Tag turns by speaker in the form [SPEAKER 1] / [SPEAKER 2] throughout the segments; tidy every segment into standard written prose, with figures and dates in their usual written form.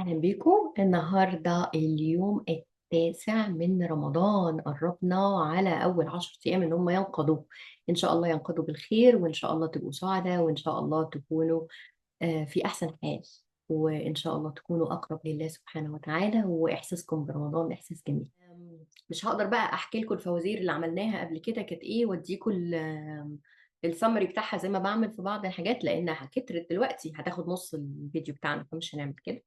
[SPEAKER 1] أهلا بيكم النهاردة اليوم التاسع من رمضان. قربنا على أول 10 أيام إن هم ينقضوا. إن شاء الله ينقضوا بالخير، وإن شاء الله تبقوا سعداء، وإن شاء الله تكونوا في أحسن حال، وإن شاء الله تكونوا أقرب لله سبحانه وتعالى، وإحساسكم برمضان إحساس جميل. مش هقدر بقى أحكي لكم الفوازير اللي عملناها قبل كده كانت إيه، وأديكم السمري بتاعها زي ما بعمل في بعض الحاجات، لأنها كترت دلوقتي هتاخد نص الفيديو بتاعنا، فمش هنعمل كده.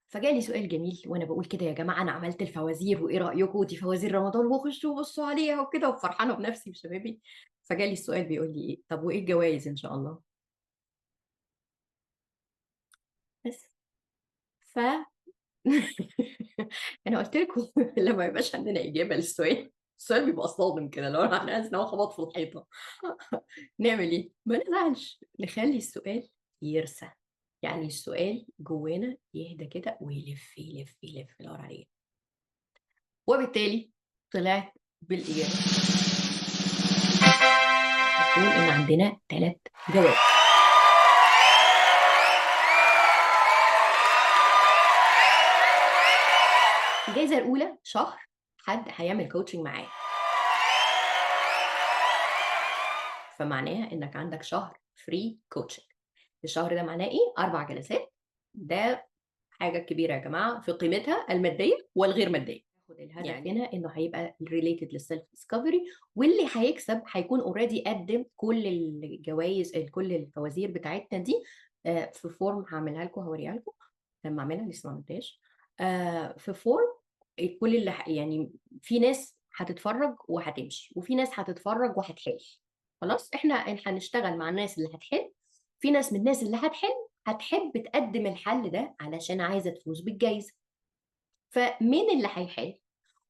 [SPEAKER 1] فجالي سؤال جميل وانا بقول كده: يا جماعه انا عملت الفوازير وايه رايكم؟ دي فوازير رمضان وخشوا بصوا عليها وكده، وفرحانه بنفسي وشبابي. فجالي السؤال بيقول لي ايه: طب وايه الجوائز ان شاء الله؟ بس ف انا قلت لكم لما يبقاش عندنا اجابه للسؤال، السؤال بيبقى صادم كده، لو انا حاسس ان هو خبط في الحيطه. نعمل ايه؟ ما نزعلش، نخلي السؤال يرسى. يعني السؤال جوانا يهدى كده ويلف يلف يلف يدور عليه. وبالتالي طلعت بالإجابة هتقول إن عندنا 3 جوائز. الجائزة الأولى شهر حد هيعمل كوتشنج معايا، فمعناها إنك عندك شهر فري كوتشنج. الشهر ده معناه إيه؟ 4 جلسات. ده حاجة كبيرة يا جماعة في قيمتها المادية والغير مادية. خد الهدف يعني هنا إنه هيبقى ريليتد للسيلف ديسكفري، واللي هيكسب هيكون اوريدي قدم كل الجوائز، كل الفوازير بتاعتنا دي في فورم هعملها لكم، هوريها لكم لما اعملها، لسه ما عملتهاش. في فورم كل اللي يعني في ناس هتتفرج وهتمشي، وفي ناس هتتفرج وهتحل. خلاص احنا هنشتغل مع الناس اللي هتحل. في ناس من الناس اللي هتحب تقدم الحل ده علشان عايزة تفوز بالجايزة. فمين اللي هيحل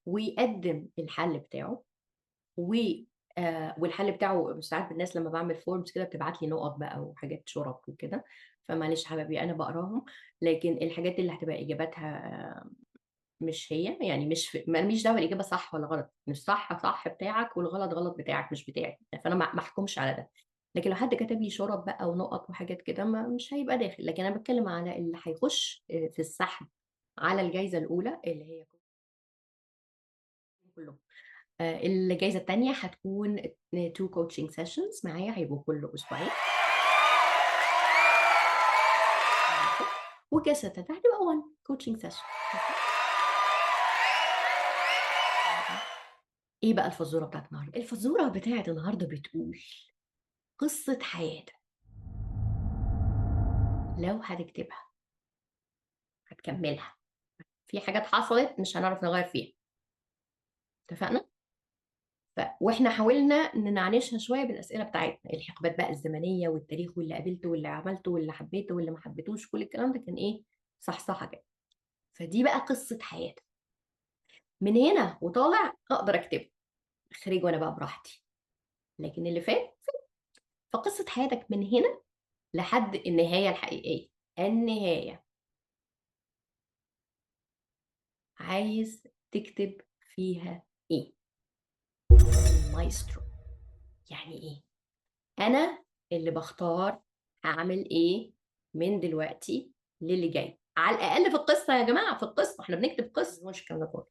[SPEAKER 1] ويقدم الحل بتاعه والحل بتاعه ساعات الناس لما بعمل فورمز كده بتبعت لي نقط بقى وحاجات شرط وكده، فمعلش حبايبي انا بقراهم. لكن الحاجات اللي هتبقى اجاباتها مش هي، يعني مش ماليش دعوه الاجابه صح ولا غلط، مش صح صح بتاعك والغلط غلط بتاعك مش بتاعي، فانا ما احكمش على ده. لكن لو حد كتب لي شرط بقى ونقط وحاجات كده مش هيبقى داخل. لكن انا بتكلم على اللي هيخش في السحب على الجائزه الاولى اللي هي كلهم. الجائزة التانية هتكون 2 coaching sessions معايا، هيبقوا كل أسبوعين. والجائزة التالتة هتبقى 1 coaching session. ايه بقى الفزورة بتاعت النهاردة؟ الفزورة بتاعت النهاردة بتقول: قصة حياتك لو هتكتبها هتكملها، في حاجات حصلت مش هنعرف نغير فيها، اتفقنا؟ واحنا حاولنا ننعنشها شويه بالاسئله بتاعتنا، الحقبات بقى الزمنيه والتاريخ واللي قابلته واللي عملته واللي حبيته واللي ما حبيتوش، كل الكلام ده كان ايه؟ صح كده. فدي بقى قصه حياتك، من هنا وطالع اقدر اكتبه اخرج وانا بقى براحتي. لكن اللي فات فقصه حياتك من هنا لحد النهايه الحقيقيه. النهايه عايز تكتب فيها ايه؟ المايسترو. يعني ايه؟ انا اللي بختار هعمل ايه من دلوقتي للي جاي، على الاقل في القصه يا جماعه، في القصه احنا بنكتب قصه مش الكلام ده كله.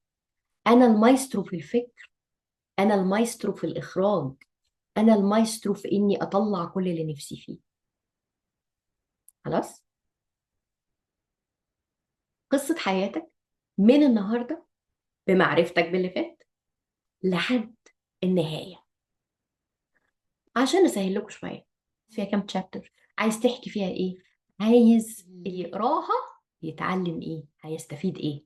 [SPEAKER 1] انا المايسترو في الفكر، انا المايسترو في الاخراج، انا المايسترو في اني اطلع كل اللي نفسي فيه. خلاص، قصه حياتك من النهارده بمعرفتك باللي فات لحد النهايه. عشان اسهل لكم شويه، فيها كام تشابتر؟ عايز تحكي فيها ايه؟ عايز اللي يقراها يتعلم ايه؟ هيستفيد ايه؟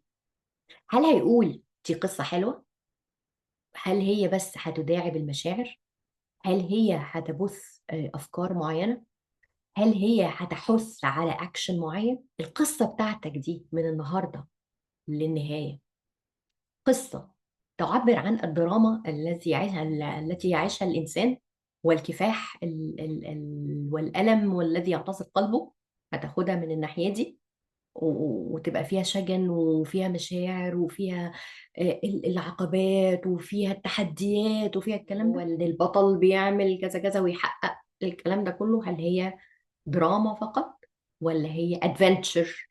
[SPEAKER 1] هل هيقول دي قصة حلوة؟ هل هي بس هتداعب المشاعر؟ هل هي هتبث أفكار معينة؟ هل هي هتحث على أكشن معين؟ القصة بتاعتك دي من النهاردة للنهاية قصة تعبر عن الدراما التي يعيشها الإنسان، والكفاح والألم والذي يعتصر قلبه. هتاخدها من الناحية دي وتبقى فيها شجن وفيها مشاعر وفيها العقبات وفيها التحديات وفيها الكلام ده، وان البطل بيعمل كذا كذا ويحقق الكلام ده كله. هل هي دراما فقط ولا هي ادفنتشر؟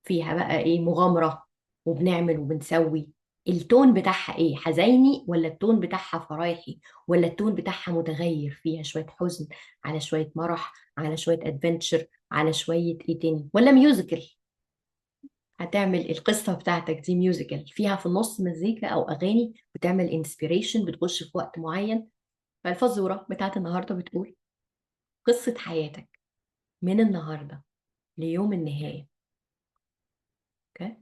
[SPEAKER 1] فيها بقى ايه مغامرة، وبنعمل وبنسوي. التون بتاعها ايه، حزيني ولا التون بتاعها فرايحي، ولا التون بتاعها متغير، فيها شوية حزن على شوية مرح على شوية ادفنتشر على شوية ايه تاني، ولا ميوزيكال؟ هتعمل القصة بتاعتك دي ميوزيكال فيها في النص مزيكا او اغاني بتعمل انسبيريشن بتخش في وقت معين. فالفزورة بتاعت النهاردة بتقول قصة حياتك من النهاردة ليوم النهاية. اوكي،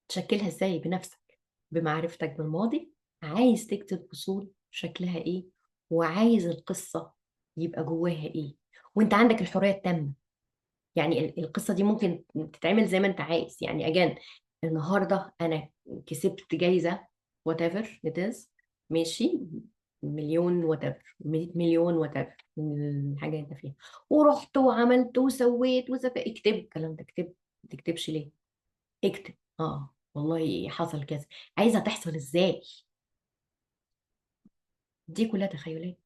[SPEAKER 1] تشكلها ازاي بنفسك، بمعرفتك بالماضي. عايز تكتب فصول شكلها ايه، وعايز القصة يبقى جواها ايه، وانت عندك الحرية التامة. يعني القصة دي ممكن تتعمل زي ما انت عايز. يعني اجان النهاردة انا كسبت جايزة whatever it is، ماشي، مليون whatever، 100 مليون whatever من الحاجة اللي انت فيها، ورحت وعملت وسويت اكتب الكلام ده، اكتب. ما تكتبش ليه؟ اكتب. اه والله حصل كذا. عايزه تحصل ازاي؟ دي كلها تخيلات.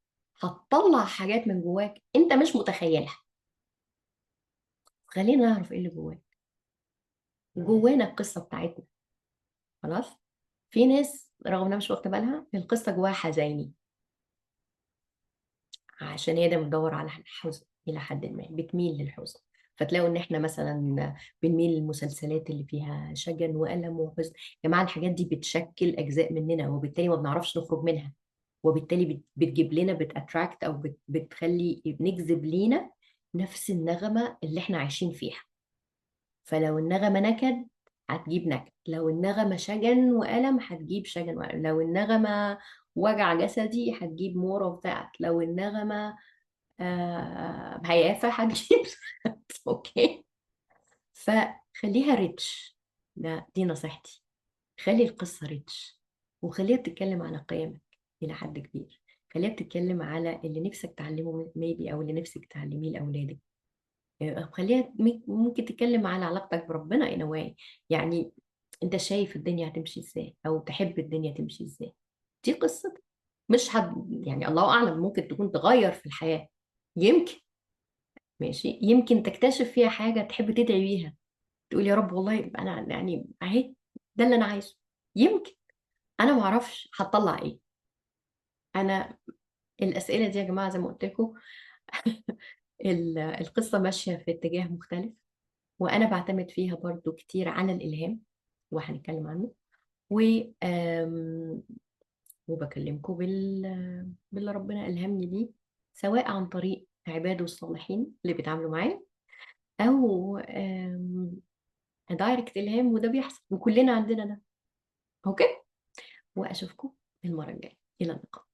[SPEAKER 1] هتطلع حاجات من جواك انت مش متخيلها. خلينا نعرف ايه اللي جواك. جوانا القصه بتاعتنا. خلاص. في ناس رغم انها مش واخده بالها القصه جواها حزيني، عشان هي ده بتدور على الحزن الى حد ما، بتميل للحزن. فتلاقوا ان احنا مثلا بنميل للمسلسلات اللي فيها شجن والم وحزن. يا جماعه الحاجات دي بتشكل اجزاء مننا، وبالتالي ما بنعرفش نخرج منها. وبالتالي بتجيب لنا بتاتراكت او بتخلي نجذب لينا نفس النغمه اللي احنا عايشين فيها. فلو النغمه نكد هتجيب نكد، لو النغمه شجن والم هتجيب شجن والم، لو النغمه وجع جسدي هتجيب مور اوف ذات، لو النغمه هيافه هتجيب اوكي. فخليها ريتش. دي نصيحتي. خلي القصة ريتش، وخليها بتتكلم على قيمك إلى حد كبير. خليها بتتكلم على اللي نفسك تعلمه ميبي، أو اللي نفسك تعلميه لأولادك. خليها ممكن تتكلم على علاقتك بربنا in a way. يعني أنت شايف الدنيا هتمشي إزاي، أو تحب الدنيا تمشي إزاي. دي قصتك. مش يعني الله أعلم ممكن تكون تغير في الحياة. يمكن. ماشي، يمكن تكتشف فيها حاجة تحب تدعي بيها، تقول يا رب والله أنا يعني أهي، ده اللي أنا عايزه. يمكن. انا ما اعرفش هتطلع ايه. انا الاسئله دي يا جماعه زي ما قلت لكم القصه ماشيه في اتجاه مختلف، وانا بعتمد فيها برضو كتير على الالهام، وهنتكلم عنه. و وبكلمكم باللي ربنا الهمني بيه، سواء عن طريق عباده الصالحين اللي بيتعاملوا معايا، او دايركت الهام، وده بيحصل وكلنا عندنا ده. اوكي. واشوفكم المره الجايه. الى اللقاء.